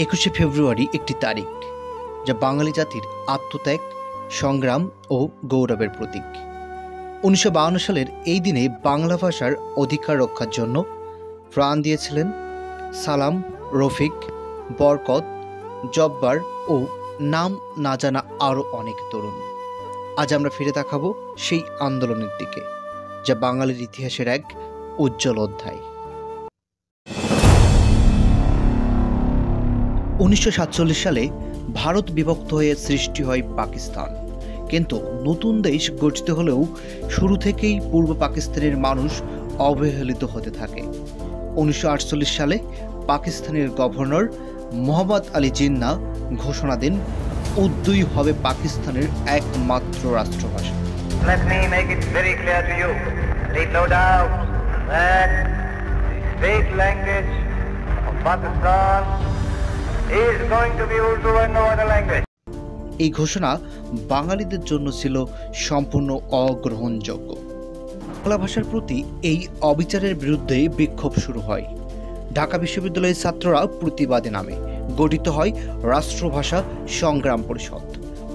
21শে ফেব্রুয়ারি একটি তারিখ যা বাঙালি জাতির আত্মত্যাগ, সংগ্রাম ও গৌরবের প্রতীক। 1952 সালের এই দিনে বাংলা ভাষার অধিকার রক্ষার জন্য প্রাণ দিয়েছিলেন সালাম, রফিক, বরকত, জব্বার ও নাম না জানা আরও অনেক তরুণ। আজ আমরা ফিরে তাকাবো সেই আন্দোলনের দিকে, যা বাঙালির ইতিহাসের এক উজ্জ্বল অধ্যায়। 1947 সালে ভারত বিভক্ত হয়ে সৃষ্টি হয় পাকিস্তান, কিন্তু নতুন দেশ গঠিত হলেও শুরু থেকেই পূর্ব পাকিস্তানের মানুষ অবহেলিত হতে থাকে। 1948 সালে পাকিস্তানের গভর্নর মোহাম্মদ আলী জিন্নাহ ঘোষণা দেন, উর্দুই হবে পাকিস্তানের একমাত্র রাষ্ট্রভাষা। Let me make it very clear to you, leave no doubt that the state language of Pakistan is going to be Urdu and no other language. এই ঘোষণা বাঙালিদের জন্য ছিল সম্পূর্ণ অগ্রহণযোগ্য। বাংলা ভাষার প্রতি এই অবিচারের বিরুদ্ধে বিক্ষোভ শুরু হয়। ঢাকা বিশ্ববিদ্যালয়ের ছাত্ররা প্রতিবাদে নামে, গঠিত হয় রাষ্ট্রভাষা সংগ্রাম পরিষদ।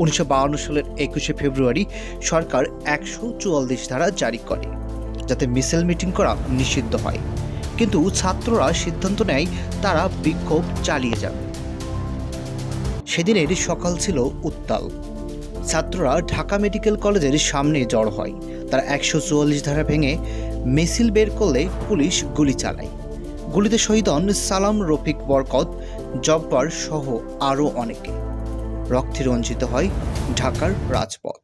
1952 সালের 21শে ফেব্রুয়ারি সরকার 144 ধারা জারি করে, যাতে মিছিল মিটিং করা নিষিদ্ধ হয়। কিন্তু ছাত্ররা সিদ্ধান্ত নেয় তারা বিক্ষোভ চালিয়ে যাবে। সেদিনের সকাল ছিল উত্তাল। ছাত্ররা ঢাকা মেডিকেল কলেজের সামনে জড়ো হয়। তারা 144 ধারা ভেঙে মিছিল বের করলে পুলিশ গুলি চালায়। গুলিতে শহীদ হন সালাম, রফিক, বরকত, জব্বার সহ আরও অনেকে। রক্তে রঞ্জিত হয় ঢাকার রাজপথ।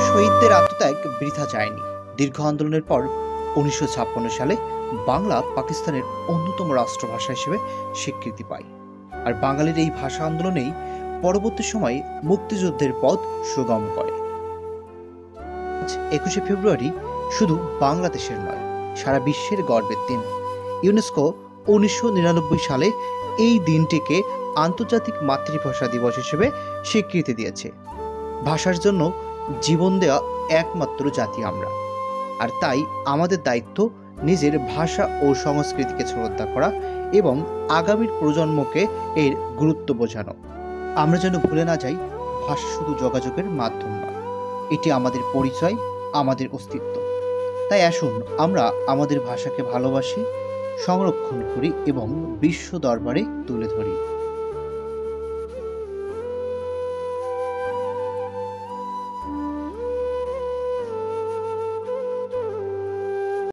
শহীদদের আত্মত্যাগ বৃথা যায়নি। দীর্ঘ আন্দোলনের পর 1956 সালে বাংলা পাকিস্তানের অন্যতম রাষ্ট্রভাষা হিসেবে স্বীকৃতি পায়। আর বাঙালির এই ভাষা আন্দোলনেই পরবর্তী সময়ে মুক্তিযুদ্ধের পথ সুগম করে। 21শে ফেব্রুয়ারি শুধু বাংলাদেশের নয়, সারা বিশ্বের গর্বের দিন। ইউনেস্কো 1999 সালে এই দিনটিকে আন্তর্জাতিক মাতৃভাষা দিবস হিসেবে স্বীকৃতি দিয়েছে। ভাষার জন্য জীবন দেওয়া একমাত্র জাতি আমরা, আর তাই আমাদের দায়িত্ব নিজের ভাষা ও সংস্কৃতিকে শ্রদ্ধা করা এবং আগামীর প্রজন্মকে এর গুরুত্ব বোঝানো। আমরা যেন ভুলে না যাই, ভাষা শুধু যোগাযোগের মাধ্যম নয়, এটি আমাদের পরিচয়, আমাদের অস্তিত্ব। তাই আসুন আমরা আমাদের ভাষাকে ভালোবাসি, সংরক্ষণ করি এবং বিশ্ব দরবারে তুলে ধরি।